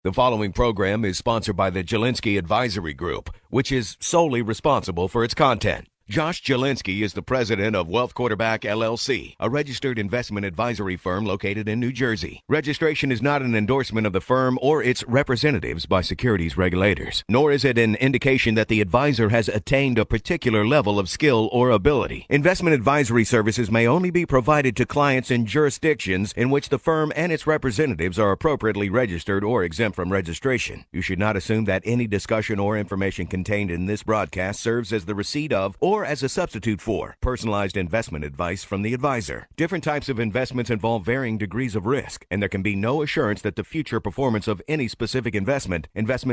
The following program is sponsored by the Jelinski Advisory Group, which is solely responsible for its content. Josh Jelinski is the president of Wealth Quarterback LLC, a registered investment advisory firm located in New Jersey. Registration is not an endorsement of the firm or its representatives by securities regulators, nor is it an indication that the advisor has attained a particular level of skill or ability. Investment advisory services may only be provided to clients in jurisdictions in which the firm and its representatives are appropriately registered or exempt from registration. You should not assume that any discussion or information contained in this broadcast serves as the receipt of or as a substitute for personalized investment advice from the advisor. Different types of investments involve varying degrees of risk, and there can be no assurance that the future performance of any specific investment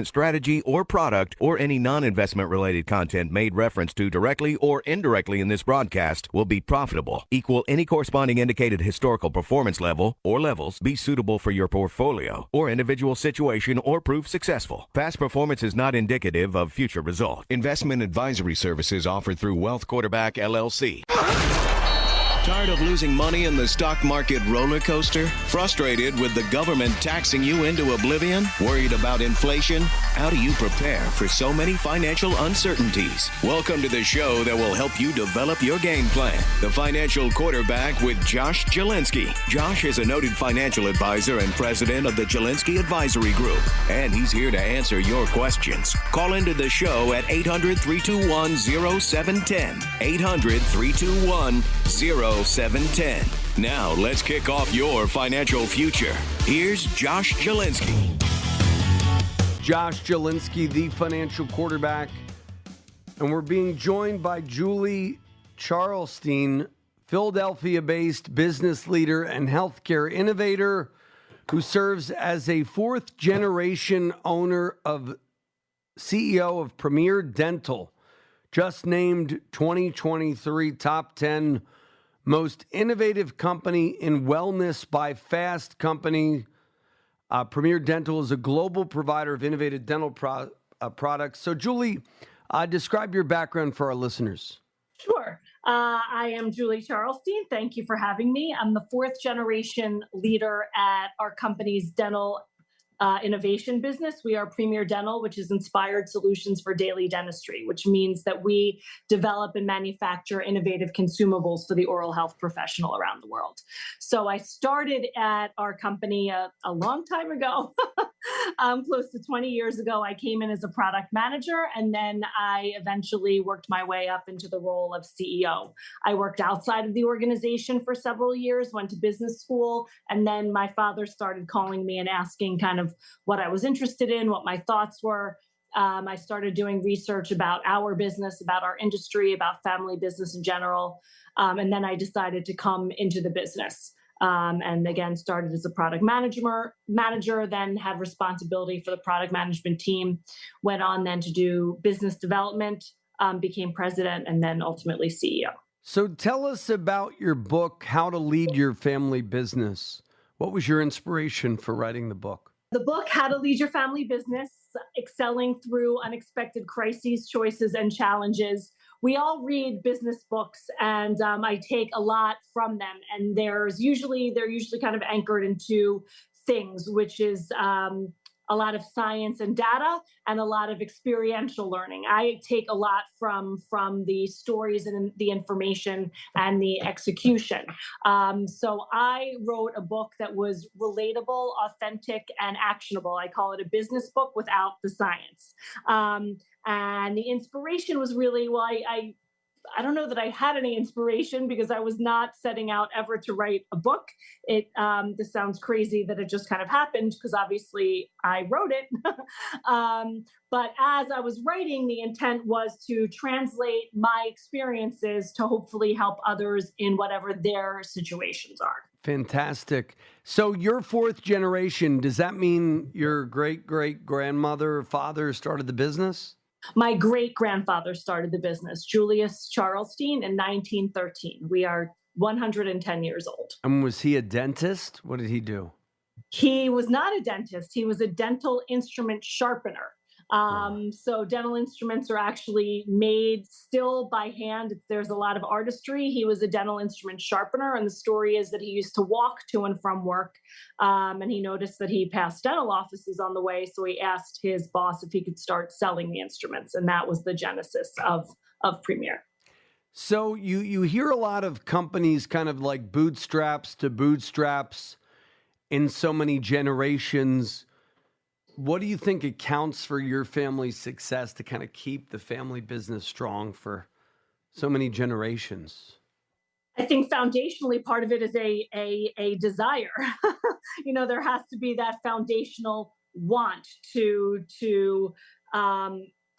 strategy, or product, or any non-investment related content made reference to directly or indirectly in this broadcast will be profitable, equal any corresponding indicated historical performance level or levels, be suitable for your portfolio or individual situation, or prove successful. Past performance is not indicative of future result. Investment advisory services offered through Wealth Quarterback LLC. Tired of losing money in the stock market roller coaster? Frustrated with the government taxing you into oblivion? Worried about inflation? How do you prepare for so many financial uncertainties? Welcome to the show that will help you develop your game plan. The Financial Quarterback with Josh Jelinski. Josh is a noted financial advisor and president of the Jelinski Advisory Group, and he's here to answer your questions. Call into the show at 800-321-0710. 800-321-0710. Now, let's kick off your financial future. Here's Josh Jelinski. Josh Jelinski, the Financial Quarterback. And we're being joined by Julie Charlestein, Philadelphia-based business leader and healthcare innovator who serves as a fourth-generation CEO of Premier Dental, just named 2023 Top 10 Most Innovative Company in Wellness by Fast Company. Premier Dental is a global provider of innovative dental products. So, Julie, describe your background for our listeners. Sure. I am Julie Charlestein. Thank you for having me. I'm the fourth generation leader at our company's dental innovation business. We are Premier Dental, which is inspired solutions for daily dentistry, which means that we develop and manufacture innovative consumables for the oral health professional around the world. So I started at our company a long time ago, close to 20 years ago. I came in as a product manager, and then I eventually worked my way up into the role of CEO. I worked outside of the organization for several years, went to business school, and then my father started calling me and asking kind of what I was interested in, what my thoughts were. I started doing research about our business, about our industry, about family business in general. And then I decided to come into the business. And again, started as a product manager, then had responsibility for the product management team, went on then to do business development, became president, and then ultimately CEO. So tell us about your book, How to Lead Your Family Business. What was your inspiration for writing the book? The book, How to Lead Your Family Business, Excelling Through Unexpected Crises, Choices, and Challenges. We all read business books, and I take a lot from them. And they're usually kind of anchored in two things, which is a lot of science and data and a lot of experiential learning. I take a lot from the stories and the information and the execution. So I wrote a book that was relatable, authentic, and actionable. I call it a business book without the science. And the inspiration was really, I don't know that I had any inspiration because I was not setting out ever to write a book. This sounds crazy that it just kind of happened because obviously I wrote it. But as I was writing, the intent was to translate my experiences to hopefully help others in whatever their situations are. Fantastic. So you're fourth generation. Does that mean your great-great-grandmother or father started the business? My great-grandfather started the business, Julius Charlestein, in 1913. We are 110 years old. And was he a dentist? What did he do? He was not a dentist. He was a dental instrument sharpener. So dental instruments are actually made still by hand. There's a lot of artistry. He was a dental instrument sharpener, and the story is that he used to walk to and from work, and he noticed that he passed dental offices on the way, so he asked his boss if he could start selling the instruments, and that was the genesis of Premier. So you hear a lot of companies kind of like bootstraps to bootstraps in so many generations. What do you think accounts for your family's success to kind of keep the family business strong for so many generations? I think foundationally part of it is a desire. There has to be that foundational want to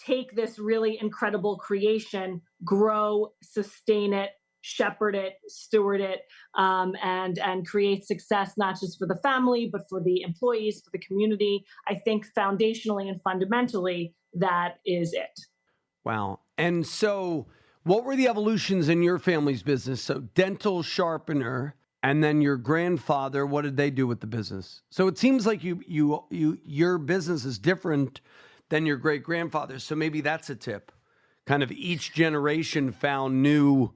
take this really incredible creation, grow, sustain it, shepherd it, steward it, and create success, not just for the family, but for the employees, for the community. I think foundationally and fundamentally, that is it. Wow. And so what were the evolutions in your family's business? So dental sharpener, and then your grandfather, what did they do with the business? So it seems like your business is different than your great grandfather. So maybe that's a tip. Kind of each generation found new,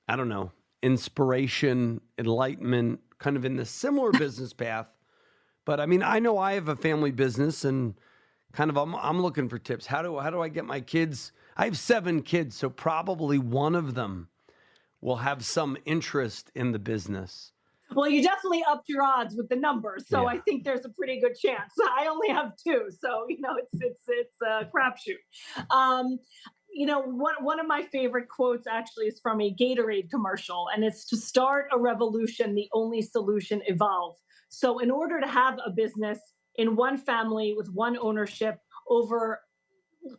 I don't know, inspiration, enlightenment, kind of in the similar business path. But I mean, I know I have a family business, and kind of I'm looking for tips. How do I get my kids? I have 7 kids, so probably one of them will have some interest in the business. Well, you definitely upped your odds with the numbers, so Yeah. I think there's a pretty good chance. I only have 2, so it's a crapshoot. One of my favorite quotes actually is from a Gatorade commercial, and it's to start a revolution, the only solution evolve. So in order to have a business in one family with one ownership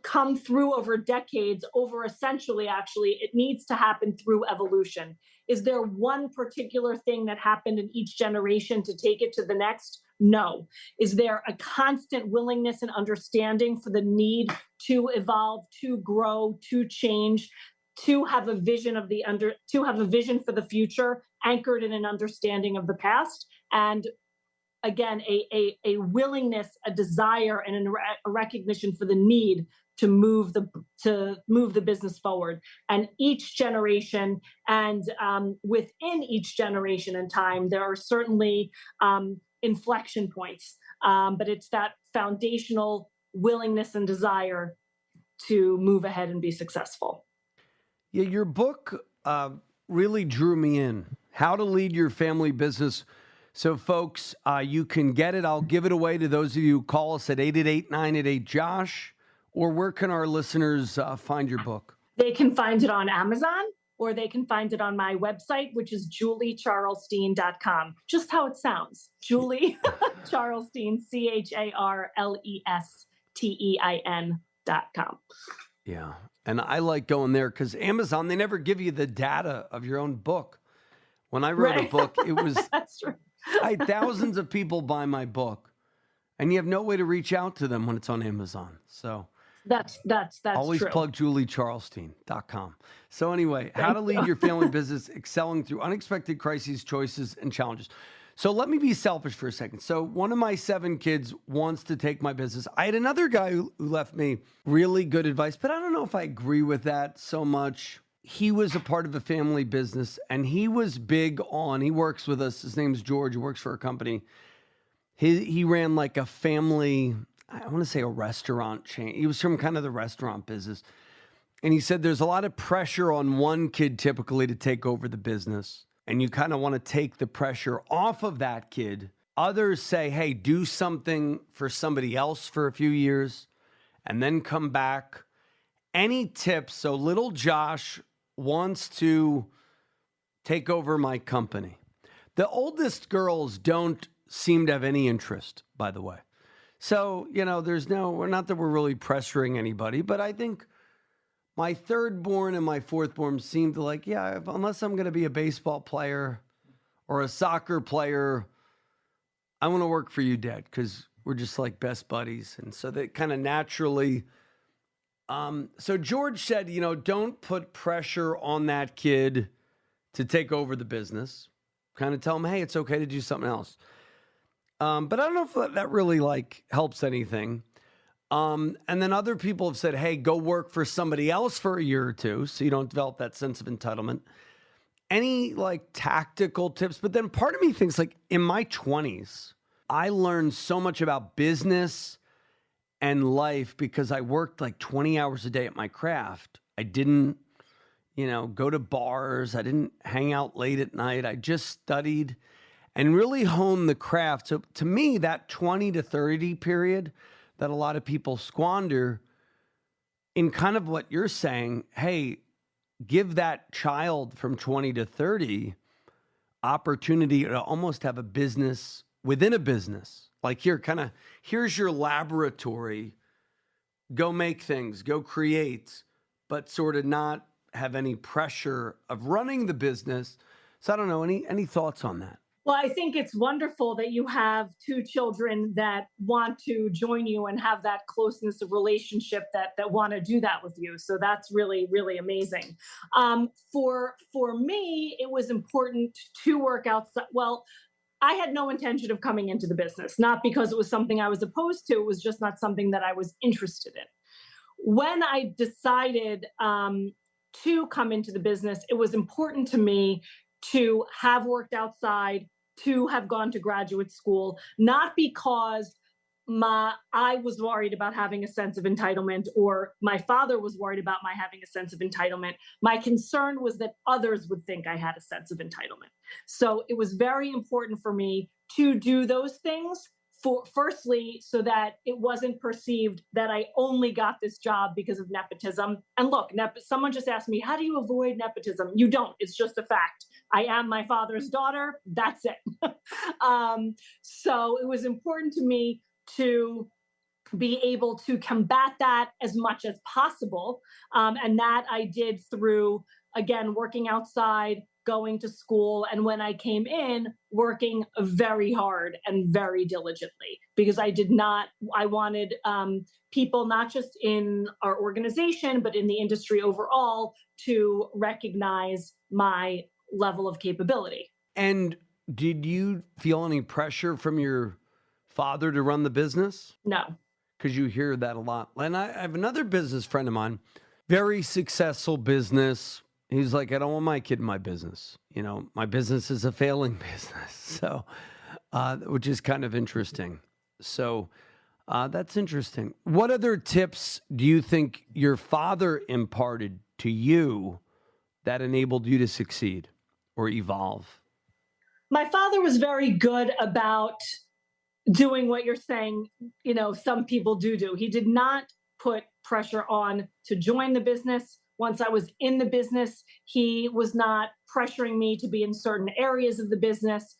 come through over decades, over a century, actually, it needs to happen through evolution. Is there one particular thing that happened in each generation to take it to the next? No. Is there a constant willingness and understanding for the need to evolve, to grow, to change, to have a vision for the future, anchored in an understanding of the past? And again, a willingness, a desire, and a recognition for the need to move the business forward. And each generation, and within each generation and time, there are certainly inflection points, but it's that foundational willingness and desire to move ahead and be successful. Yeah, your book really drew me in. How to Lead Your Family Business. So, folks, you can get it. I'll give it away to those of you who call us at 888-988-JOSH. Or where can our listeners find your book? They can find it on Amazon, or they can find it on my website, which is juliecharlestein.com. Just how it sounds. Julie Charlestein, Charlestein.com. Yeah. And I like going there because Amazon, they never give you the data of your own book. When I wrote a book, it was... That's true. I had thousands of people buy my book, and you have no way to reach out to them when it's on Amazon. So that's always true. Plug juliecharlestein.com. So anyway, how to lead your family business, excelling through unexpected crises, choices, and challenges. So let me be selfish for a second. So one of my 7 kids wants to take my business. I had another guy who left me really good advice, but I don't know if I agree with that so much. He was a part of a family business, and he was big on, he works with us. His name's George. He works for a company. He ran like a family, I want to say a restaurant chain. He was from kind of the restaurant business. And he said there's a lot of pressure on one kid typically to take over the business. And you kind of want to take the pressure off of that kid. Others say, hey, do something for somebody else for a few years and then come back. Any tips? So little Josh wants to take over my company. The oldest girls don't seem to have any interest, by the way. So, not that we're really pressuring anybody, but I think my third born and my fourth born seem to like, unless I'm going to be a baseball player or a soccer player, I want to work for you, Dad, because we're just like best buddies. And so that kind of naturally... So George said, don't put pressure on that kid to take over the business. Kind of tell him, hey, it's okay to do something else. But I don't know if that really helps anything. And then other people have said, hey, go work for somebody else for a year or two so you don't develop that sense of entitlement. Any like tactical tips? But then part of me thinks like in my 20s, I learned so much about business and life because I worked like 20 hours a day at my craft. I didn't, go to bars. I didn't hang out late at night. I just studied and really honed the craft. So to me, that 20 to 30 period that a lot of people squander in kind of what you're saying, hey, give that child from 20 to 30 opportunity to almost have a business within a business. Like here's your laboratory, go make things, go create, but sort of not have any pressure of running the business. So I don't know, any thoughts on that? Well, I think it's wonderful that you have two children that want to join you and have that closeness of relationship that want to do that with you. So that's really, really amazing. For me, it was important to work outside. Well, I had no intention of coming into the business, not because it was something I was opposed to. It was just not something that I was interested in. When I decided to come into the business, it was important to me to have worked outside, to have gone to graduate school, not because I was worried about having a sense of entitlement or my father was worried about my having a sense of entitlement. My concern was that others would think I had a sense of entitlement. So it was very important for me to do those things firstly, so that it wasn't perceived that I only got this job because of nepotism. And look, someone just asked me, how do you avoid nepotism? You don't. It's just a fact. I am my father's daughter. That's it. So it was important to me to be able to combat that as much as possible. And that I did through, again, working outside, going to school, and when I came in, working very hard and very diligently, because I wanted people, not just in our organization, but in the industry overall, to recognize my level of capability. And did you feel any pressure from your father to run the business? No. Because you hear that a lot. And I have another business friend of mine, very successful business. He's like, I don't want my kid in my business. My business is a failing business. So, which is kind of interesting. So that's interesting. What other tips do you think your father imparted to you that enabled you to succeed or evolve? My father was very good about doing what you're saying, some people do. He did not put pressure on to join the business. Once I was in the business, he was not pressuring me to be in certain areas of the business.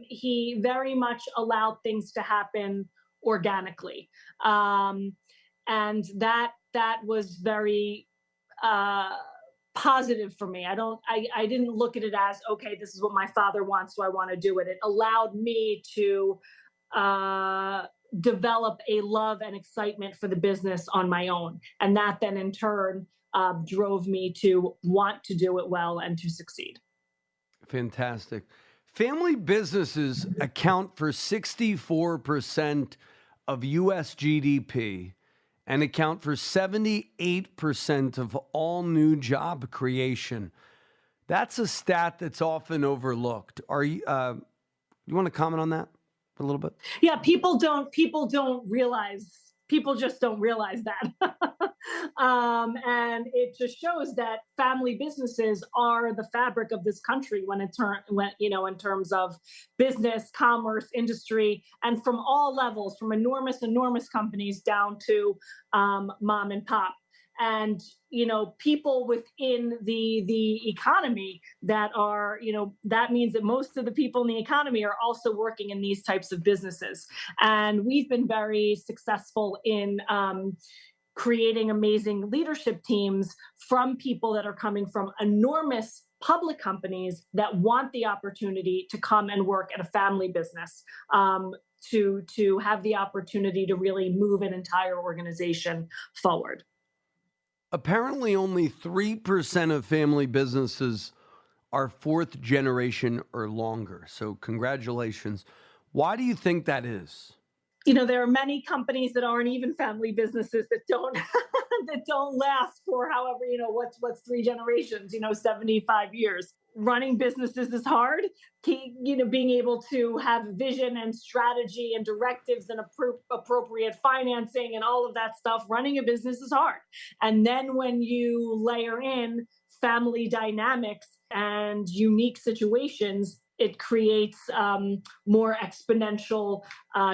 He very much allowed things to happen organically. And that was very positive for me. I didn't look at it as, okay, this is what my father wants, so I want to do it. It allowed me to develop a love and excitement for the business on my own. And that then in turn drove me to want to do it well and to succeed. Fantastic. Family businesses account for 64% of U.S. GDP and account for 78% of all new job creation. That's a stat that's often overlooked. You want to comment on that a little bit? Yeah, people just don't realize that. And it just shows that family businesses are the fabric of this country in terms of business, commerce, industry, and from all levels, from enormous companies down to mom and pop. And, people within the economy that are, that means that most of the people in the economy are also working in these types of businesses. And we've been very successful in creating amazing leadership teams from people that are coming from enormous public companies that want the opportunity to come and work at a family business, to have the opportunity to really move an entire organization forward. Apparently, only 3% of family businesses are fourth generation or longer. So congratulations. Why do you think that is? there are many companies that aren't even family businesses that don't that don't last for however, what's three generations, 75 years. Running businesses is hard. Being able to have vision and strategy and directives and appropriate financing and all of that stuff, running a business is hard. And then when you layer in family dynamics and unique situations, it creates more exponential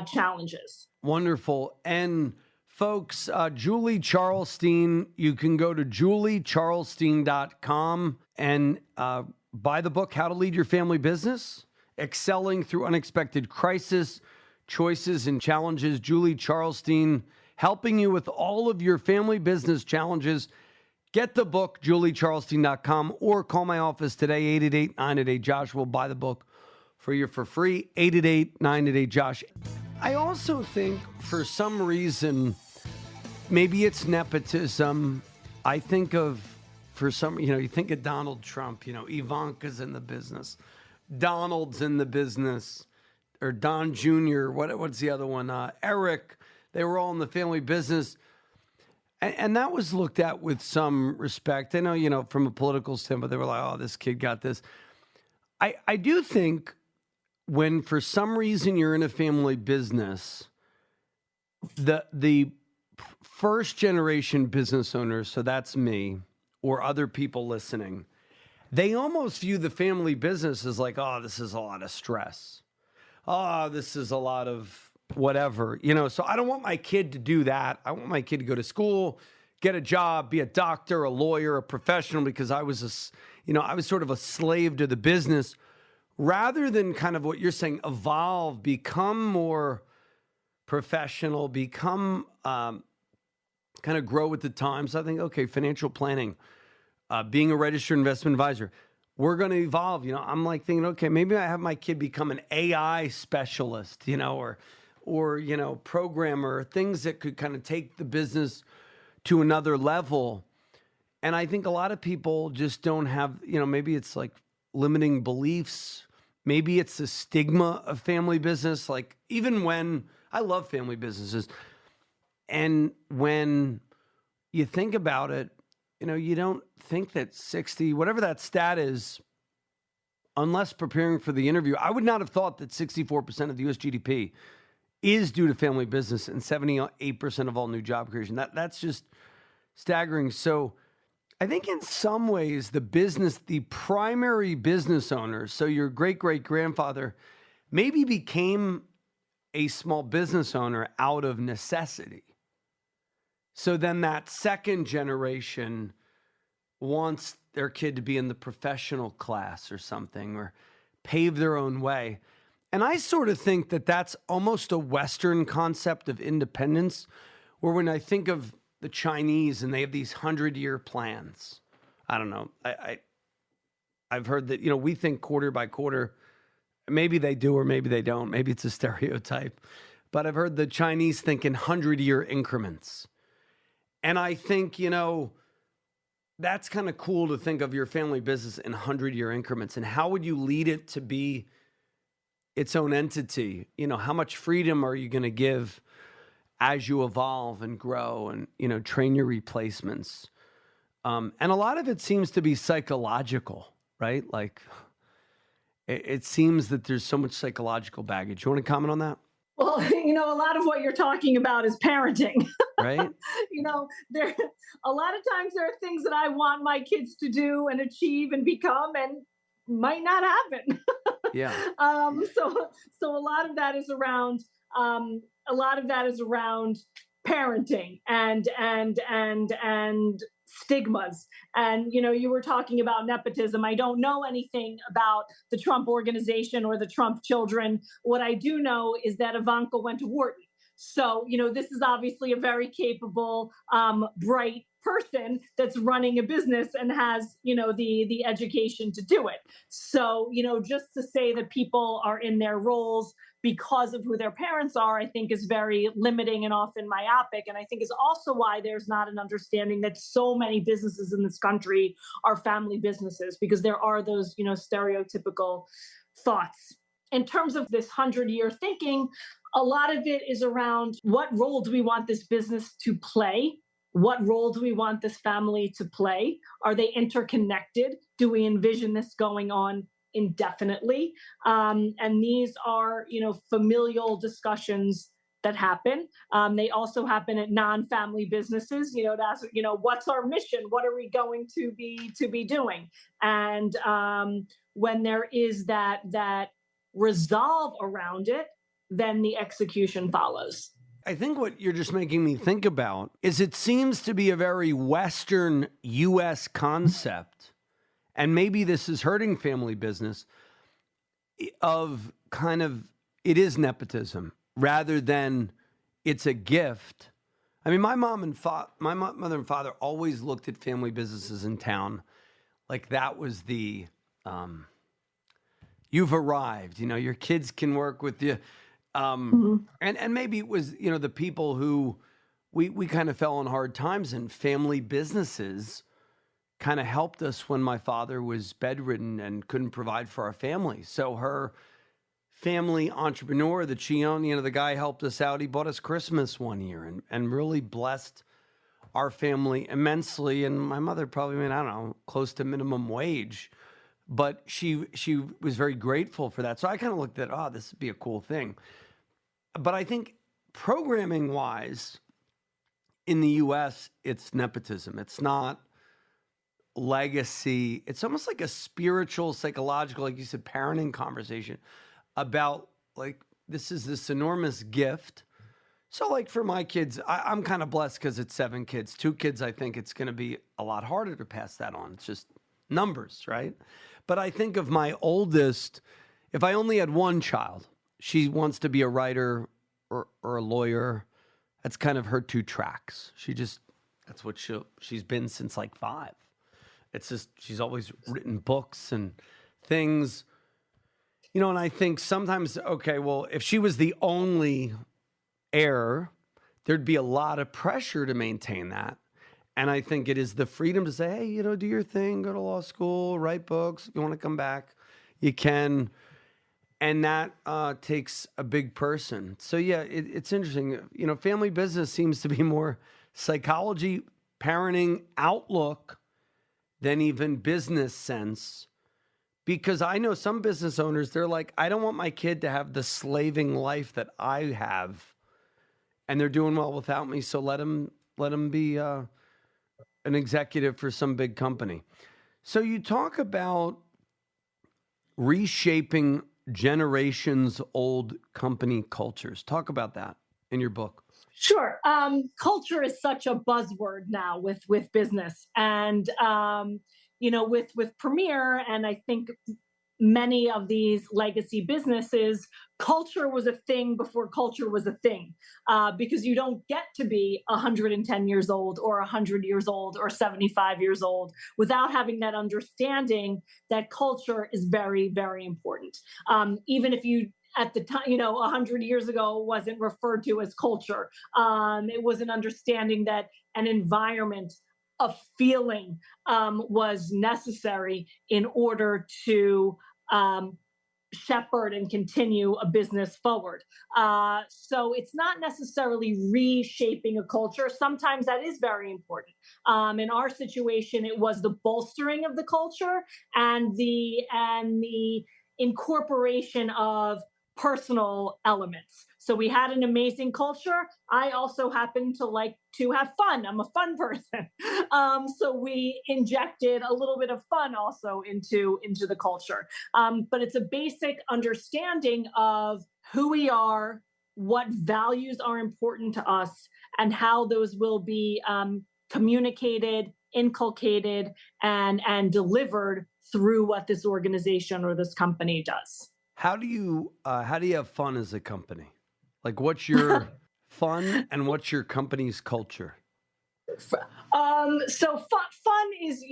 challenges. Wonderful. And folks, Julie Charlestein, you can go to juliecharlestein.com and buy the book, How to Lead Your Family Business, Excelling Through Unexpected Crisis, Choices and Challenges. Julie Charlestein, helping you with all of your family business challenges. Get the book, juliecharlestein.com, or call my office today, 888-988-JOSH. We'll buy the book for you for free, 888-988-JOSH. I also think for some reason, maybe it's nepotism. I think of, for some, you think of Donald Trump, Ivanka's in the business, Donald's in the business, or Don Jr., what's the other one? Eric, they were all in the family business. And that was looked at with some respect. I know, from a political standpoint, they were like, oh, this kid got this. I do think when for some reason you're in a family business, the first generation business owners, so that's me, or other people listening, they almost view the family business as like, oh, this is a lot of stress. Oh, this is a lot of whatever, so I don't want my kid to do that. I want my kid to go to school, get a job, be a doctor, a lawyer, a professional, because I was I was sort of a slave to the business, rather than kind of what you're saying, evolve, become more professional, become kind of grow with the times. I think, okay, financial planning, being a registered investment advisor, we're going to evolve. I'm like thinking, okay, maybe I have my kid become an AI specialist, or programmer, things that could kind of take the business to another level. And I think a lot of people just don't have, maybe it's like limiting beliefs. Maybe it's the stigma of family business. Like, even when I love family businesses, and when you think about it, you don't think that 60, whatever that stat is, unless preparing for the interview, I would not have thought that 64% of the US GDP is due to family business, and 78% of all new job creation. That's just staggering. So I think in some ways the primary business owners, so your great-great-grandfather maybe became a small business owner out of necessity. So then that second generation wants their kid to be in the professional class or something, or pave their own way. And I sort of think that that's almost a Western concept of independence, where when I think of the Chinese and they have these 100-year plans, I don't know. I've heard that, we think quarter by quarter. Maybe they do or maybe they don't. Maybe it's a stereotype. But I've heard the Chinese think in 100-year increments. And I think, that's kind of cool to think of your family business in 100-year increments. And how would you lead it to be its own entity? How much freedom are you going to give as you evolve and grow and, train your replacements? And a lot of it seems to be psychological, right? Like, it seems that there's so much psychological baggage. You want to comment on that? Well, a lot of what you're talking about is parenting. Right? There a lot of times there are things that I want my kids to do and achieve and become, and might not happen. Yeah. So a lot of that is around parenting and stigmas. And you were talking about nepotism. I don't know anything about the Trump organization or the Trump children. What I do know is that Ivanka went to Wharton. So, this is obviously a very capable, bright person that's running a business and has, the education to do it. So, just to say that people are in their roles because of who their parents are, I think is very limiting and often myopic. And I think is also why there's not an understanding that so many businesses in this country are family businesses, because there are those, stereotypical thoughts. in terms of this 100-year thinking, a lot of it is around what role do we want this business to play? What role do we want this family to play? Are they interconnected? Do we envision this going on indefinitely? And these are, familial discussions that happen. They also happen at non-family businesses. To ask, what's our mission? What are we going to be doing? And when there is that resolve around it, then the execution follows. I think what you're just making me think about is it seems to be a very Western U.S. concept, and maybe this is hurting family business, of kind of, it is nepotism rather than it's a gift. I mean, my mother and father always looked at family businesses in town like that was the, you've arrived, your kids can work with you. And maybe it was, the people who we kind of fell on hard times, and family businesses kind of helped us when my father was bedridden and couldn't provide for our family. So her family entrepreneur that she owned, the guy helped us out. He bought us Christmas one year and really blessed our family immensely. And my mother probably made, I don't know, close to minimum wage, but she was very grateful for that. So I kind of looked at, this would be a cool thing. But I think programming wise, in the US, it's nepotism. It's not legacy. It's almost like a spiritual, psychological, like you said, parenting conversation about like, this is this enormous gift. So like for my kids, I'm kind of blessed because it's 7 kids. 2 kids, I think it's going to be a lot harder to pass that on. It's just numbers, right? But I think of my oldest, if I only had one child, she wants to be a writer or a lawyer. That's kind of her 2 tracks. That's what she's been since like 5. It's just, she's always written books and things, and I think sometimes, okay, well, if she was the only heir, there'd be a lot of pressure to maintain that. And I think it is the freedom to say, hey, do your thing, go to law school, write books. If you want to come back, you can. And that takes a big person. So yeah, it's interesting. Family business seems to be more psychology, parenting, outlook than even business sense. Because I know some business owners, they're like, I don't want my kid to have the slaving life that I have. And they're doing well without me. So let him be an executive for some big company. So you talk about reshaping generations old company cultures. Talk about that in your book. Sure. Culture is such a buzzword now with business, and with Premier, and I think many of these legacy businesses, culture was a thing before culture was a thing, because you don't get to be 110 years old or 100 years old or 75 years old without having that understanding that culture is very, very important. Even if you, at the time, 100 years ago, wasn't referred to as culture. It was an understanding that an environment, a feeling was necessary in order to shepherd and continue a business forward. So it's not necessarily reshaping a culture. Sometimes that is very important. In our situation, it was the bolstering of the culture and the incorporation of personal elements. So we had an amazing culture. I also happen to like to have fun. I'm a fun person. So we injected a little bit of fun also into the culture. But it's a basic understanding of who we are, what values are important to us, and how those will be communicated, inculcated, and delivered through what this organization or this company does. How do you have fun as a company? Like, what's your fun and what's your company's culture? So fun is,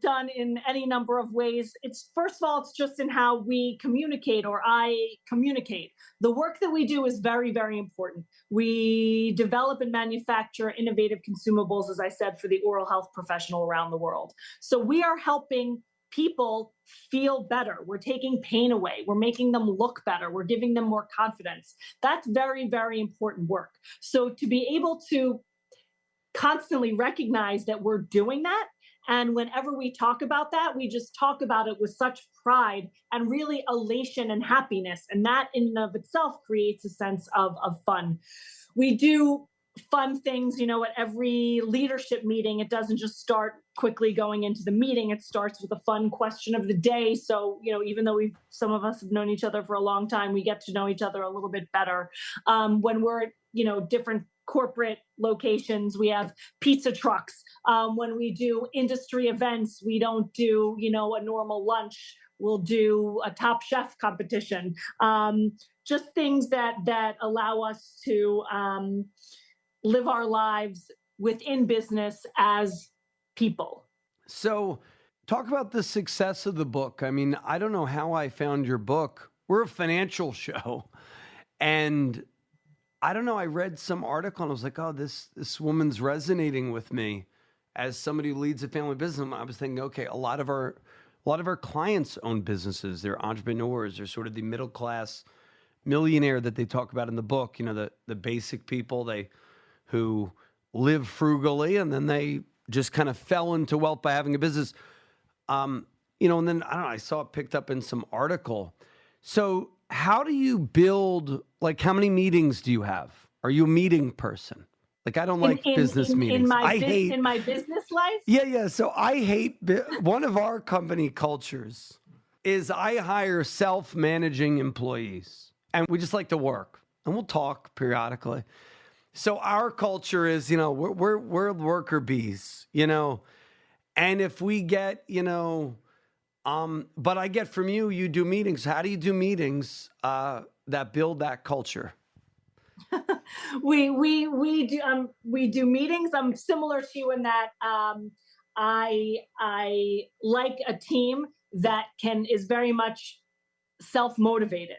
done in any number of ways. It's, first of all, it's just in how we communicate, or I communicate. The work that we do is very, very important. We develop and manufacture innovative consumables, as I said, for the oral health professional around the world. So we are helping people feel better. We're taking pain away. We're making them look better. We're giving them more confidence. That's very, very important work. So to be able to constantly recognize that we're doing that, and whenever we talk about that, we just talk about it with such pride and really elation and happiness. And that in and of itself creates a sense of fun. We do fun things, at every leadership meeting. It doesn't just start quickly going into the meeting. It starts with a fun question of the day. So, even though some of us have known each other for a long time, we get to know each other a little bit better. When we're at, different corporate locations, we have pizza trucks. When we do industry events, we don't do, a normal lunch. We'll do a Top Chef competition. Just things that allow us to live our lives within business as people. So talk about the success of the book. I mean, I don't know how I found your book. We're a financial show. And I don't know, I read some article and I was like, oh, this woman's resonating with me as somebody who leads a family business. And I was thinking, okay, a lot of our clients own businesses. They're entrepreneurs. They're sort of the middle class millionaire that they talk about in the book, the basic people who live frugally, and then they just kind of fell into wealth by having a business. And then, I don't know, I saw it picked up in some article. So how do you build, how many meetings do you have? Are you a meeting person? I don't like business meetings. In my business life? Yeah. So I hate, one of our company cultures is I hire self-managing employees, and we just like to work, and we'll talk periodically. So our culture is, we're worker bees, and if we get, but I get from you do meetings. How do you do meetings that build that culture? We do meetings. I'm similar to you in that I like a team that is very much self-motivated.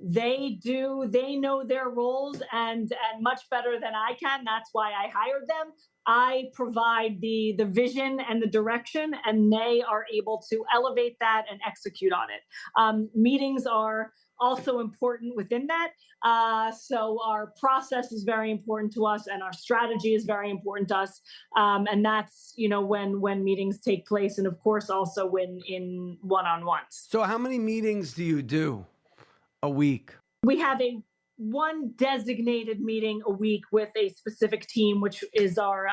They know their roles and much better than I can. That's why I hired them. I provide the vision and the direction, and they are able to elevate that and execute on it. Meetings are also important within that. So our process is very important to us, and our strategy is very important to us. And that's, when meetings take place, and of course also when in one-on-ones. So how many meetings do you do a week? We have one designated meeting a week with a specific team, which is our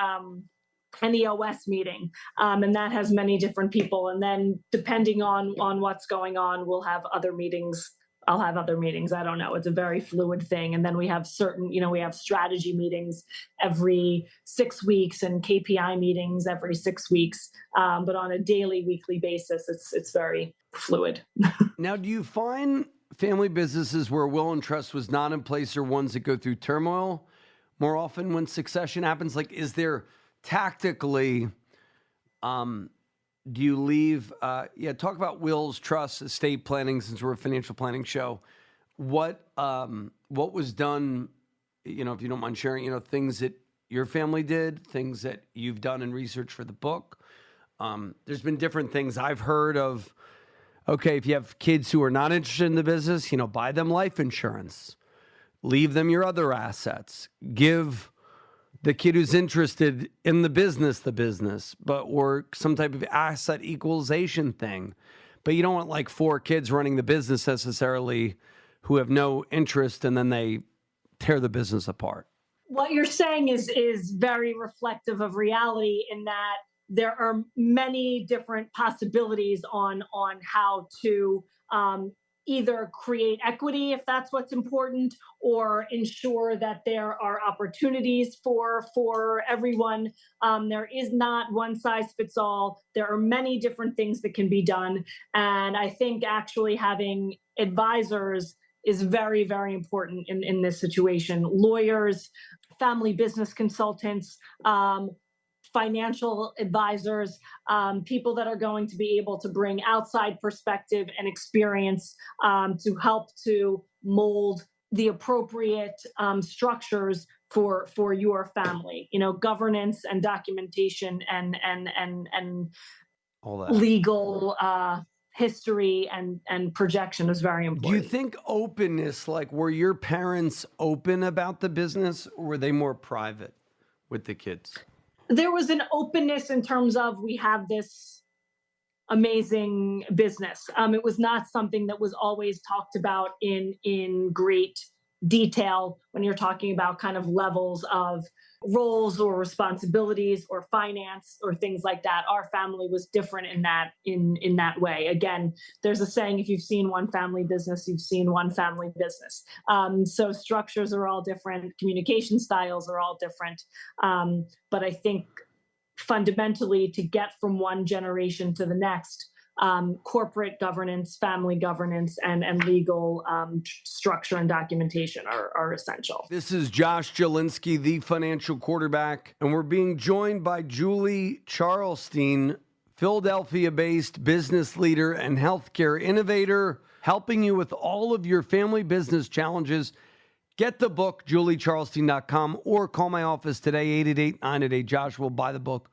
NEOS meeting. And that has many different people. And then depending on what's going on, we'll have other meetings. I'll have other meetings. I don't know. It's a very fluid thing. And then we have we have strategy meetings every 6 weeks and KPI meetings every 6 weeks. But on a daily, weekly basis, it's very fluid. Now, do you find family businesses where will and trust was not in place are ones that go through turmoil more often when succession happens? Is there tactically, do you leave, talk about wills, trusts, estate planning, since we're a financial planning show. What was done, if you don't mind sharing, things that your family did, things that you've done in research for the book. There's been different things I've heard of. Okay, if you have kids who are not interested in the business, buy them life insurance, leave them your other assets, give the kid who's interested in the business, or some type of asset equalization thing. But you don't want 4 kids running the business necessarily who have no interest, and then they tear the business apart. What you're saying is very reflective of reality, in that there are many different possibilities on how to either create equity, if that's what's important, or ensure that there are opportunities for everyone. There is not one size fits all. There are many different things that can be done. And I think actually having advisors is very, very important in this situation. Lawyers, family business consultants, financial advisors, people that are going to be able to bring outside perspective and experience to help to mold the appropriate structures for your family. Governance and documentation and all that. legal history and projection is very important. Do you think openness, like were your parents open about the business, or were they more private with the kids? There was an openness in terms of, we have this amazing business. It was not something that was always talked about in great detail when you're talking about kind of levels of roles or responsibilities or finance or things like that. Our family was different in that way. Again, there's a saying, if you've seen one family business, you've seen one family business. So structures are all different, communication styles are all different. But I think fundamentally, to get from one generation to the next, corporate governance, family governance, and legal structure and documentation are essential. This is Josh Jelinski, the financial quarterback, and we're being joined by Julie Charlestein, Philadelphia-based business leader and healthcare innovator, helping you with all of your family business challenges. Get the book, juliecharlestein.com, or call my office today, 888-988-JOSH. We'll buy the book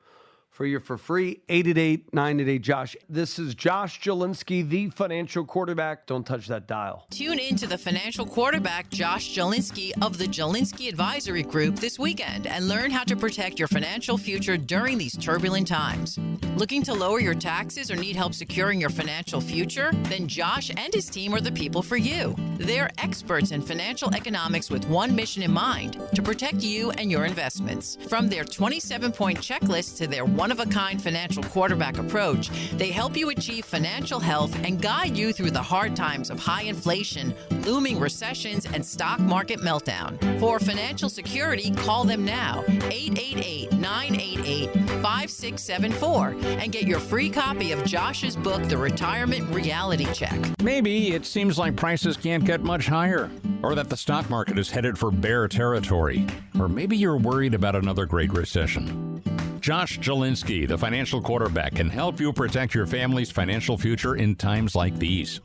for you for free, 888-988-JOSH. This is Josh Jelinski, the financial quarterback. Don't touch that dial. Tune in to the financial quarterback, Josh Jelinski of the Jelinski Advisory Group this weekend and learn how to protect your financial future during these turbulent times. Looking to lower your taxes or need help securing your financial future? Then Josh and his team are the people for you. They're experts in financial economics with one mission in mind: to protect you and your investments. From their 27-point checklist to their one-of-a-kind financial quarterback approach, they help you achieve financial health and guide you through the hard times of high inflation, looming recessions, and stock market meltdown. For financial security, call them now, 888-988-5674, and get your free copy of Josh's book, The Retirement Reality Check. Maybe it seems like prices can't get much higher, or that the stock market is headed for bear territory, or maybe you're worried about another great recession. Josh Jelinski, the financial quarterback, can help you protect your family's financial future in times like these.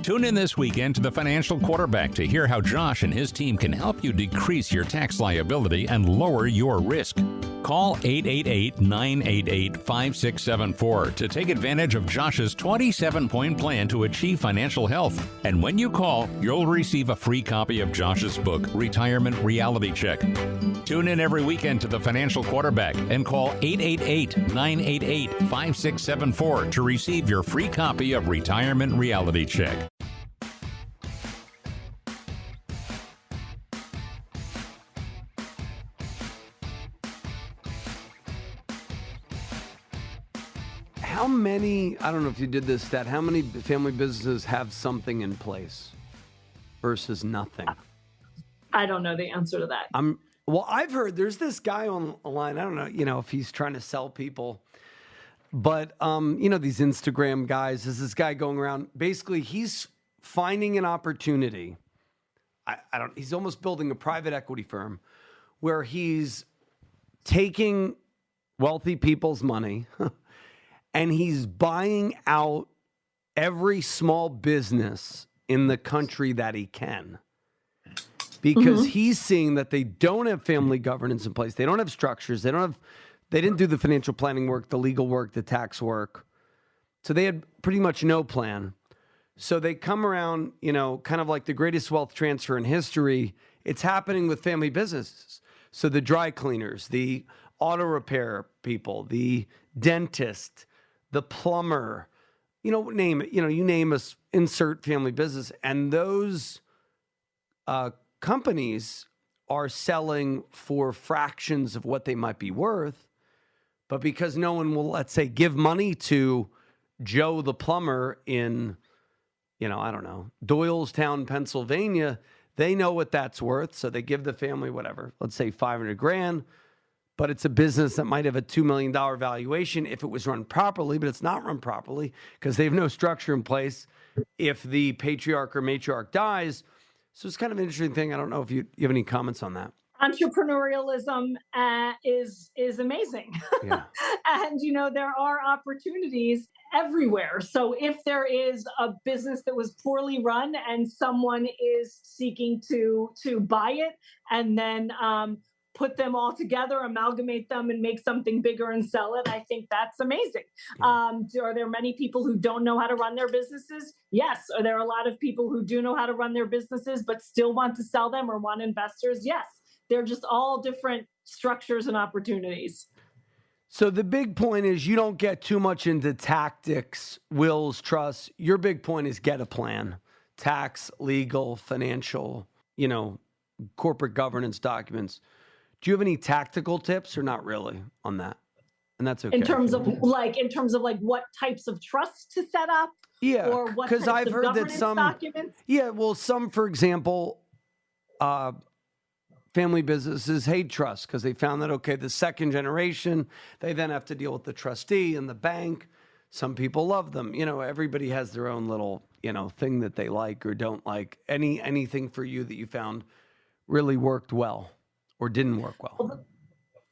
Tune in this weekend to the financial quarterback to hear how Josh and his team can help you decrease your tax liability and lower your risk. Call 888-988-5674 to take advantage of Josh's 27-point plan to achieve financial health. And when you call, you'll receive a free copy of Josh's book, Retirement Reality Check. Tune in every weekend to the financial quarterback and call 888-988-5674 to receive your free copy of Retirement Reality Check. How many, I don't know if you did this stat, how many family businesses have something in place versus nothing? I don't know the answer to that. Well, I've heard there's this guy online, I don't know, if he's trying to sell people, but, these Instagram guys, there's this guy going around, basically he's finding an opportunity. He's almost building a private equity firm where he's taking wealthy people's money and he's buying out every small business in the country that he can. Because he's seeing that they don't have family governance in place. They don't have structures. They didn't do the financial planning work, the legal work, the tax work. So they had pretty much no plan. So they come around, kind of like the greatest wealth transfer in history. It's happening with family businesses. So the dry cleaners, the auto repair people, the dentist, the plumber, name it, you name us, insert family business. And those companies are selling for fractions of what they might be worth, but because no one will, let's say, give money to Joe the plumber in, Doylestown, Pennsylvania, they know what that's worth, so they give the family whatever, let's say $500,000, but it's a business that might have a $2 million valuation if it was run properly, but it's not run properly because they have no structure in place if the patriarch or matriarch dies. So it's kind of an interesting thing. I don't know if you have any comments on that. Entrepreneurialism is amazing. Yeah. And, there are opportunities everywhere. So if there is a business that was poorly run and someone is seeking to buy it and then put them all together, amalgamate them, and make something bigger and sell it, I think that's amazing. Are there many people who don't know how to run their businesses? Yes. Are there a lot of people who do know how to run their businesses but still want to sell them or want investors? Yes. They're just all different structures and opportunities. So the big point is you don't get too much into tactics, wills, trusts. Your big point is get a plan. Tax, legal, financial, corporate governance documents. Do you have any tactical tips or not really on that? And that's okay. In terms of what types of trusts to set up? Yeah, or what because types I've of heard that governance some documents? Yeah, well, some, for example, family businesses hate trusts because they found that, okay, the second generation, they then have to deal with the trustee and the bank. Some people love them. Everybody has their own little, thing that they like or don't like. Anything for you that you found really worked well or didn't work well?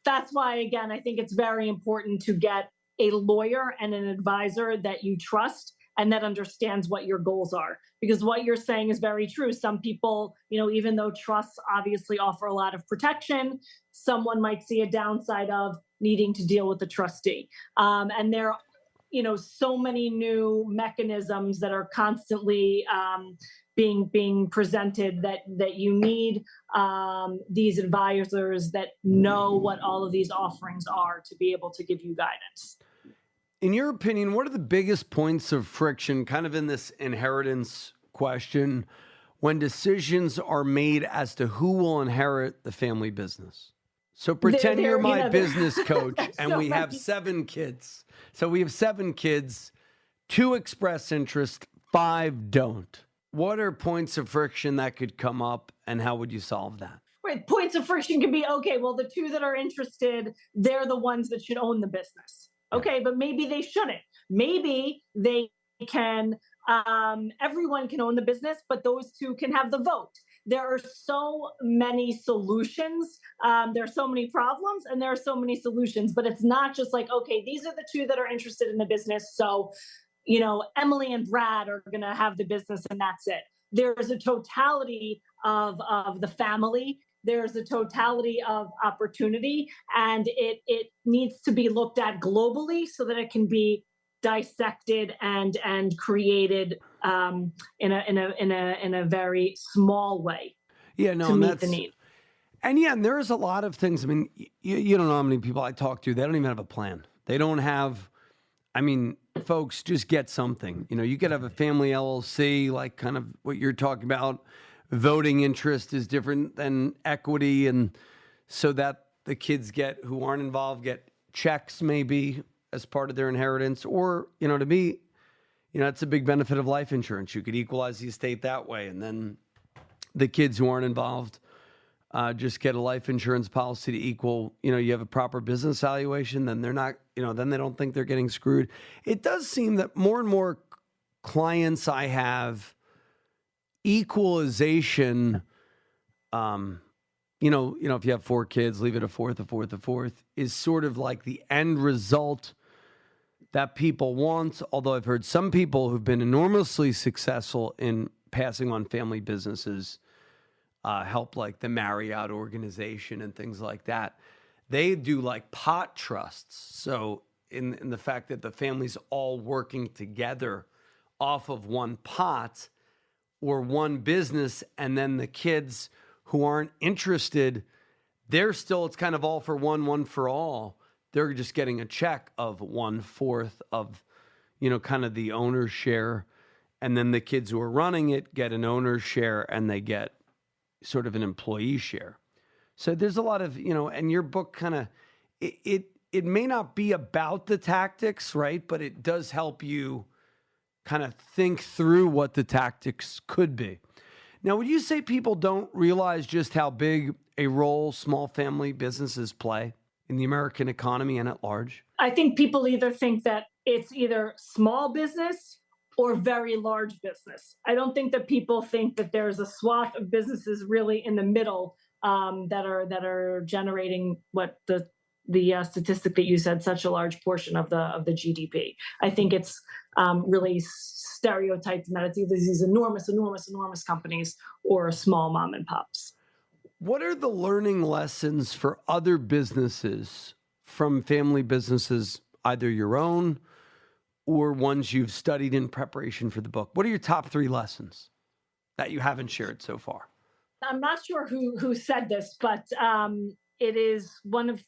That's why, again, I think it's very important to get a lawyer and an advisor that you trust and that understands what your goals are. Because what you're saying is very true. Some people, even though trusts obviously offer a lot of protection, someone might see a downside of needing to deal with the trustee. And there are, so many new mechanisms that are constantly being presented that you need these advisors that know what all of these offerings are to be able to give you guidance. In your opinion, what are the biggest points of friction kind of in this inheritance question when decisions are made as to who will inherit the family business? So pretend you're my business coach and we have 7 kids. So we have 7 kids, 2 express interest, 5 don't. What are points of friction that could come up and how would you solve that? Right. Points of friction can be, okay, well, the 2 that are interested, they're the ones that should own the business. Okay, but maybe they shouldn't. Maybe they can, everyone can own the business, but those 2 can have the vote. There are so many solutions. There are so many problems and there are so many solutions, but it's not just like, okay, these are the 2 that are interested in the business. So, Emily and Brad are going to have the business and that's it. There's a totality of the family. There's a totality of opportunity, and it needs to be looked at globally so that it can be dissected and created in a very small way. Yeah, no, to meet the need. And there's a lot of things. I mean, you don't know how many people I talk to. They don't even have a plan. They don't have. I mean, folks, just get something. You could have a family LLC, like kind of what you're talking about. Voting interest is different than equity, and so that the kids who aren't involved get checks maybe as part of their inheritance, or to me, it's a big benefit of life insurance. You could equalize the estate that way, and then the kids who aren't involved just get a life insurance policy to equal. You have a proper business valuation, then they're not. Then they don't think they're getting screwed. It does seem that more and more clients I have. Equalization, if you have 4 kids, leave it a fourth, is sort of like the end result that people want. Although I've heard some people who've been enormously successful in passing on family businesses, help like the Marriott organization and things like that. They do like pot trusts. So in the fact that the family's all working together off of one pot, or one business, and then the kids who aren't interested, it's kind of all for one for all. They're just getting a check of 1/4 of, kind of the owner's share. And then the kids who are running it get an owner's share and they get sort of an employee share. So there's a lot of, and your book kind of, it may not be about the tactics, right? But it does help you kind of think through what the tactics could be. Now, would you say people don't realize just how big a role small family businesses play in the American economy and at large? I think people either think that it's either small business or very large business. I don't think that people think that there's a swath of businesses really in the middle that are generating what the statistic that you said, such a large portion of the GDP. I think it's really stereotyped in that it's either these enormous companies or small mom and pops. What are the learning lessons for other businesses from family businesses, either your own or ones you've studied in preparation for the book? What are your top 3 lessons that you haven't shared so far? I'm not sure who said this, but it is one of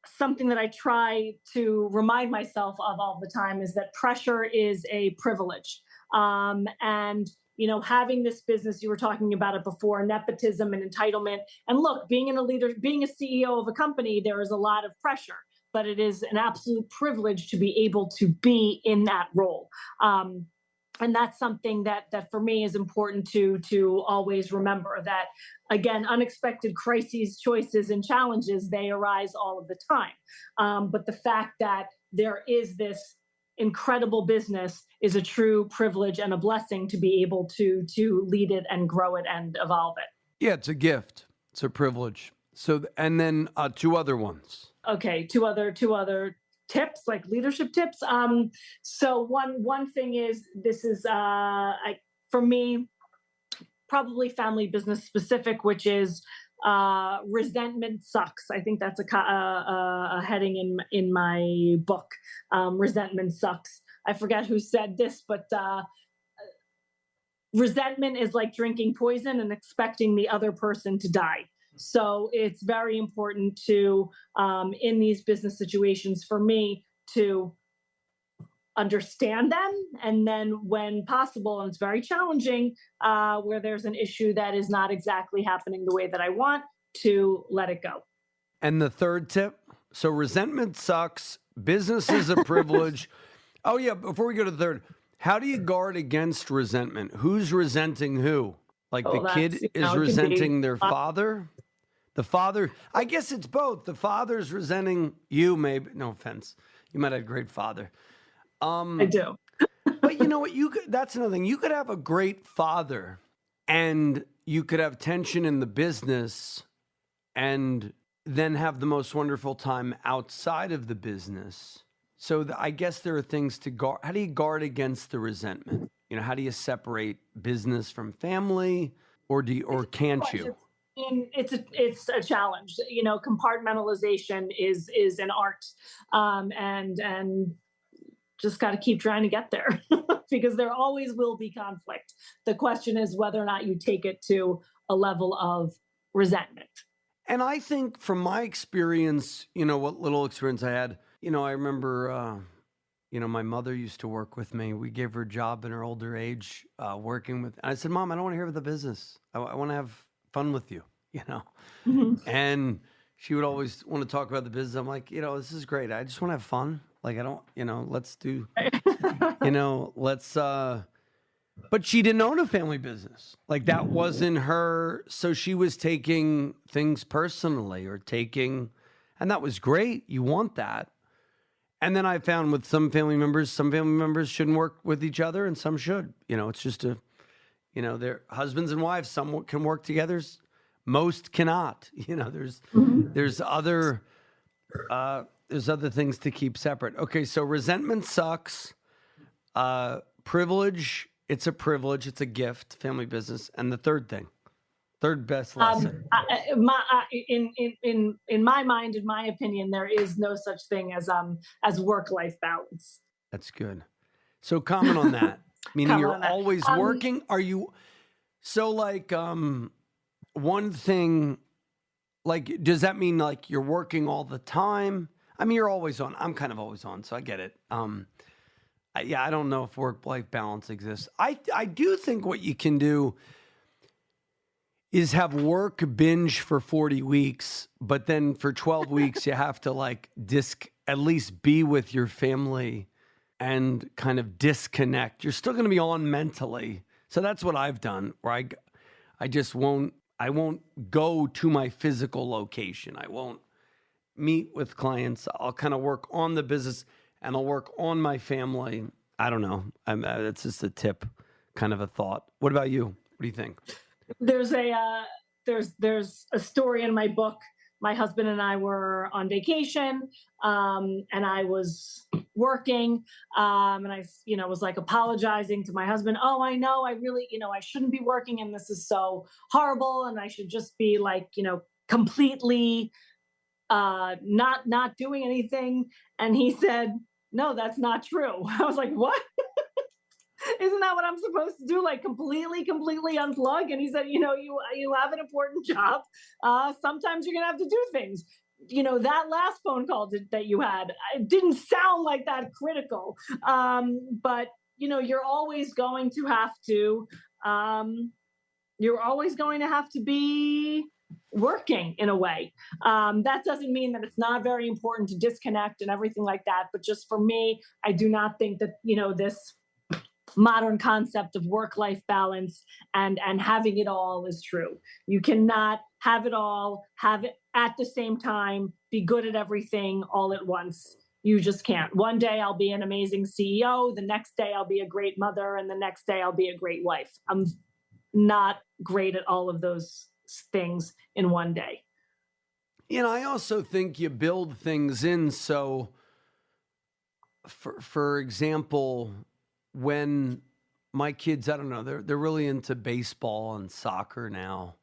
something that I try to remind myself of all the time, is that pressure is a privilege. And having this business, you were talking about it before, nepotism and entitlement. And look, being a CEO of a company, there is a lot of pressure, but it is an absolute privilege to be able to be in that role. And that's something that for me is important to always remember, that, again, unexpected crises, choices, and challenges, they arise all of the time. But the fact that there is this incredible business is a true privilege and a blessing to be able to lead it and grow it and evolve it. Yeah, it's a gift. It's a privilege. So, and then 2 other ones. Okay, two other tips, like leadership tips. So one thing is, this is for me, probably family business specific, which is resentment sucks. I think that's a heading in my book. Resentment sucks. I forget who said this, but resentment is like drinking poison and expecting the other person to die. So it's very important to, in these business situations, for me, to understand them. And then when possible, and it's very challenging, where there's an issue that is not exactly happening the way that I want, to let it go. And the third tip, so resentment sucks, business is a privilege. Oh yeah, before we go to the third, how do you guard against resentment? Who's resenting who? Like the kid is resenting their father? The father, I guess it's both. The father's resenting you, maybe. No offense. You might have a great father. I do. But you know what? That's another thing. You could have a great father and you could have tension in the business and then have the most wonderful time outside of the business. So I guess there are things to guard. How do you guard against the resentment? How do you separate business from family, or can't you? It's a challenge. Compartmentalization is an art, and just got to keep trying to get there because there always will be conflict. The question is whether or not you take it to a level of resentment. And I think from my experience, what little experience I had, I remember, my mother used to work with me. We gave her a job in her older age, working with, and I said, Mom, I don't want to hear about the business. I want to have fun with you, Mm-hmm. And she would always want to talk about the business. I'm like, this is great. I just want to have fun. Like, I don't, let's do, but she didn't own a family business. Like, that wasn't her. So she was taking things personally and that was great. You want that. And then I found with some family members shouldn't work with each other and some should. It's just they're husbands and wives. Some can work together. Most cannot. There's other things to keep separate. Okay, so resentment sucks. Privilege, it's a privilege. It's a gift. Family business. And the third best lesson. In my mind, in my opinion, there is no such thing as work-life balance. That's good. So comment on that. Meaning you're always working. Are you? So one thing, does that mean you're working all the time? I mean, you're always on. I'm kind of always on, so I get it. I don't know if work-life balance exists. I do think what you can do is have work binge for 40 weeks, but then for 12 weeks, you have to at least be with your family and kind of disconnect. You're still going to be on mentally. So that's what I've done, where I won't go to my physical location. I won't meet with clients. I'll kind of work on the business and I'll work on my family. I don't know. That's just a tip, kind of a thought. What about you? What do you think? There's a story in my book. My husband and I were on vacation, and I was working. And I, was like apologizing to my husband. Oh, I know, I really, I shouldn't be working and this is so horrible. And I should just be like, completely not doing anything. And he said, no, that's not true. I was like, what? Isn't that what I'm supposed to do? Like completely unplug? And he said, you have an important job. Sometimes you're going to have to do things. That last phone call that you had, it didn't sound like that critical. But, you're always going to have to, be working in a way. That doesn't mean that it's not very important to disconnect and everything like that. But just for me, I do not think that, this modern concept of work-life balance and having it all is true. You cannot have it all, have it at the same time, be good at everything all at once. You just can't. One day I'll be an amazing CEO, the next day I'll be a great mother, and the next day I'll be a great wife. I'm not great at all of those things in one day. I also think you build things in. So for example, when my kids, I don't know, they're really into baseball and soccer now.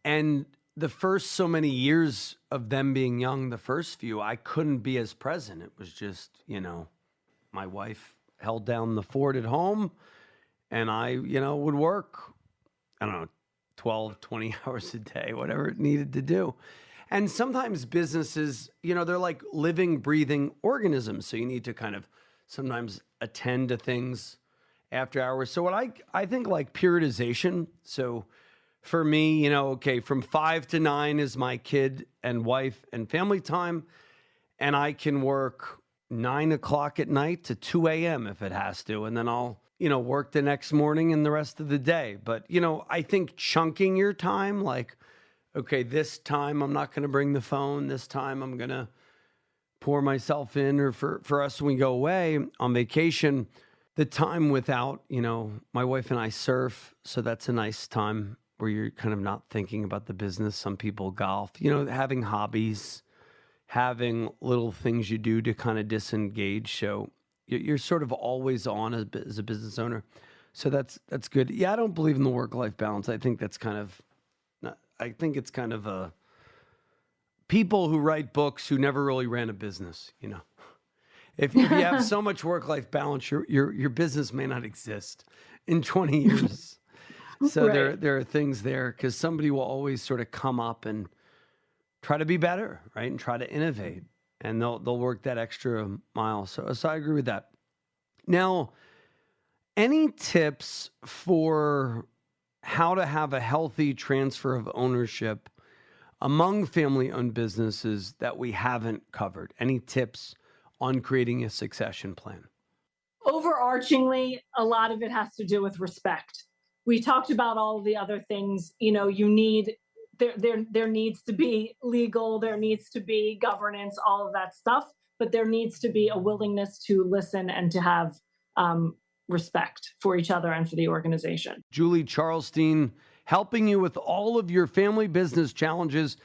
And the first so many years of them being young, the first few, I couldn't be as present. It was just, my wife held down the fort at home and I, would work, I don't know, 12, 20 hours a day, whatever it needed to do. And sometimes businesses, they're like living, breathing organisms. So you need to kind of sometimes attend to things after hours. So what I think like periodization. So for me, from 5 to 9 is my kid and wife and family time. And I can work 9 o'clock at night to 2 a.m. if it has to. And then I'll, work the next morning and the rest of the day. But, I think chunking your time, like, okay, this time I'm not going to bring the phone. This time I'm going to pour myself in, or for us when we go away on vacation, the time without, my wife and I surf. So that's a nice time where you're kind of not thinking about the business. Some people golf, having hobbies, having little things you do to kind of disengage. So you're sort of always on as a business owner. So that's good. Yeah, I don't believe in the work-life balance. I think it's kind of a people who write books who never really ran a business, If you have so much work-life balance, your business may not exist in 20 years. So right. there are things there because somebody will always sort of come up and try to be better, right? And try to innovate, and they'll work that extra mile. So I agree with that. Now, any tips for how to have a healthy transfer of ownership among family-owned businesses that we haven't covered? Any tips on creating a succession plan? Overarchingly, a lot of it has to do with respect. We talked about all of the other things. There needs to be legal, there needs to be governance, all of that stuff, but there needs to be a willingness to listen and to have respect for each other and for the organization. Julie Charlestein, helping you with all of your family business challenges.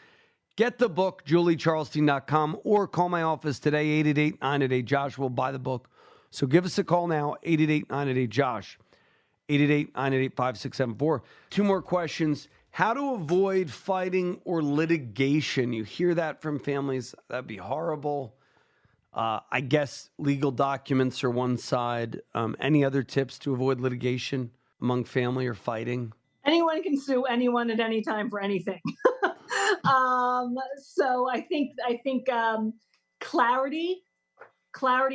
Get the book, juliecharlestein.com, or call my office today, 888-988-JOSH. We'll buy the book. So give us a call now, 888-988-JOSH, 888-988-5674. 2 more questions. How to avoid fighting or litigation. You hear that from families. That'd be horrible. I guess legal documents are one side. Any other tips to avoid litigation among family or fighting? Anyone can sue anyone at any time for anything. So I think clarity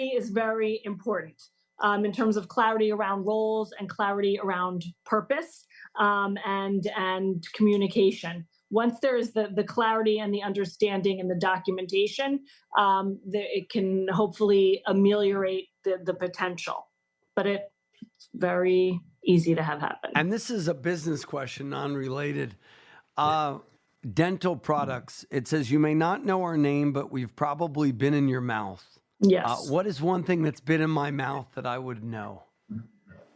is very important in terms of clarity around roles and clarity around purpose and communication. Once there is the clarity and the understanding and the documentation, it can hopefully ameliorate the potential. But it's very easy to have happen. And this is a business question, non-related. Dental products. It says, you may not know our name, but we've probably been in your mouth. Yes. What is one thing that's been in my mouth that I would know?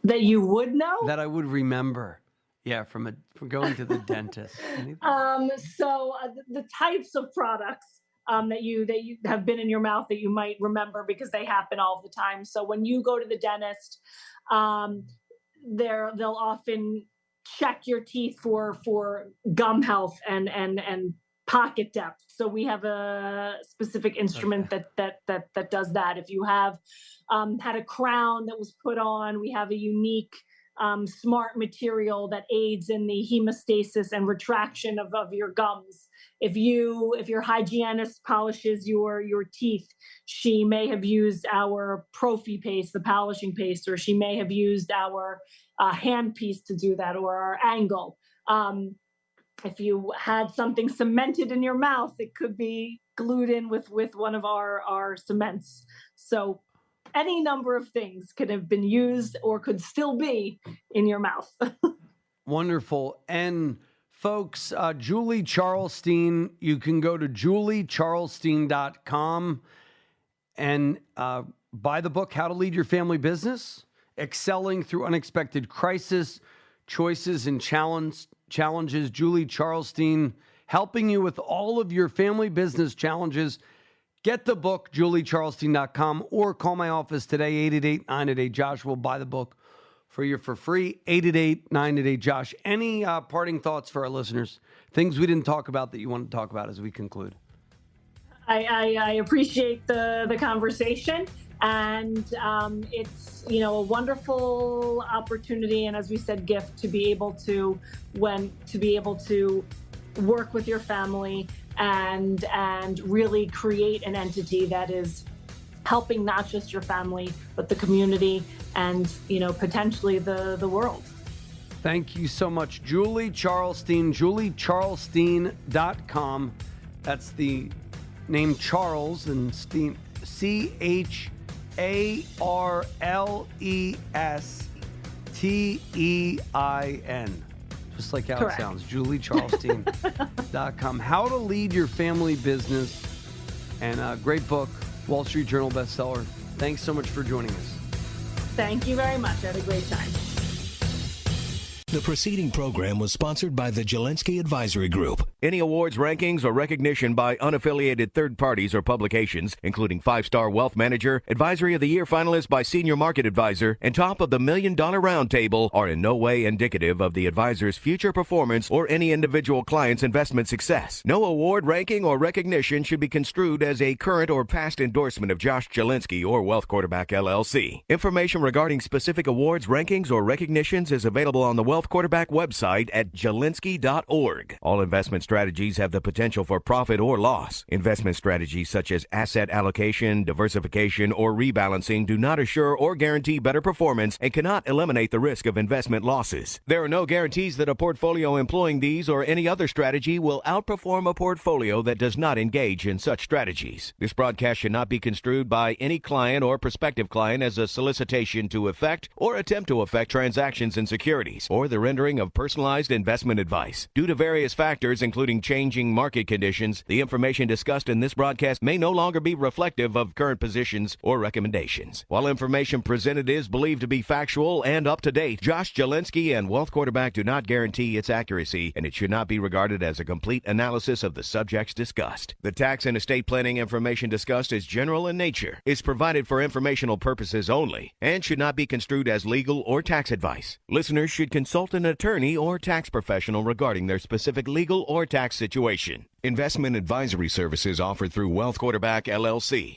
That you would know? That I would remember. Yeah, from going to the dentist. So the types of products that you have been in your mouth that you might remember because they happen all the time. So when you go to the dentist, they'll often check your teeth for gum health and pocket depth. So we have a specific instrument that does that. If you have had a crown that was put on, we have a unique smart material that aids in the hemostasis and retraction of your gums. If your hygienist polishes your teeth, she may have used our prophy paste, the polishing paste, or she may have used our hand piece to do that, or our angle. If you had something cemented in your mouth, it could be glued in with one of our cements. So any number of things could have been used or could still be in your mouth. Wonderful. And folks, Julie Charlestein, you can go to juliecharlestein.com and buy the book, How to Lead Your Family Business, Excelling Through Unexpected Crises, Choices and Challenges. Julie Charlestein, helping you with all of your family business challenges. Get the book, juliecharlestein.com, or call my office today, 888-988-JOSH. We'll buy the book for you for free, 888-988-JOSH. Any parting thoughts for our listeners? Things we didn't talk about that you want to talk about as we conclude? I appreciate the conversation, and it's a wonderful opportunity, and as we said, gift to be able to work with your family and really create an entity that is helping not just your family, but the community and, potentially the world. Thank you so much, Julie Charlestein, juliecharlestein.com. That's the name Charles and Stein, CharlesTein. Just like how Correct. It sounds, juliecharlestein.com. How to Lead Your Family Business, and a great book, Wall Street Journal bestseller. Thanks so much for joining us. Thank you very much. I had a great time. The preceding program was sponsored by the Jelensky Advisory Group. Any awards, rankings, or recognition by unaffiliated third parties or publications, including 5-Star Wealth Manager, Advisory of the Year finalist by Senior Market Advisor, and top of the $1 Million Roundtable, are in no way indicative of the advisor's future performance or any individual client's investment success. No award, ranking, or recognition should be construed as a current or past endorsement of Josh Jelensky or Wealth Quarterback LLC. Information regarding specific awards, rankings, or recognitions is available on the Wealth Quarterback website at jelensky.org. All investment strategies have the potential for profit or loss. Investment strategies such as asset allocation, diversification, or rebalancing do not assure or guarantee better performance and cannot eliminate the risk of investment losses. There are no guarantees that a portfolio employing these or any other strategy will outperform a portfolio that does not engage in such strategies. This broadcast should not be construed by any client or prospective client as a solicitation to effect or attempt to effect transactions in securities or the rendering of personalized investment advice. Due to various factors, including changing market conditions, the information discussed in this broadcast may no longer be reflective of current positions or recommendations. While information presented is believed to be factual and up to date, Josh Jelensky and Wealth Quarterback do not guarantee its accuracy, and it should not be regarded as a complete analysis of the subjects discussed. The tax and estate planning information discussed is general in nature, is provided for informational purposes only, and should not be construed as legal or tax advice. Listeners should consult an attorney or tax professional regarding their specific legal or tax situation. Investment advisory services offered through Wealth Quarterback LLC.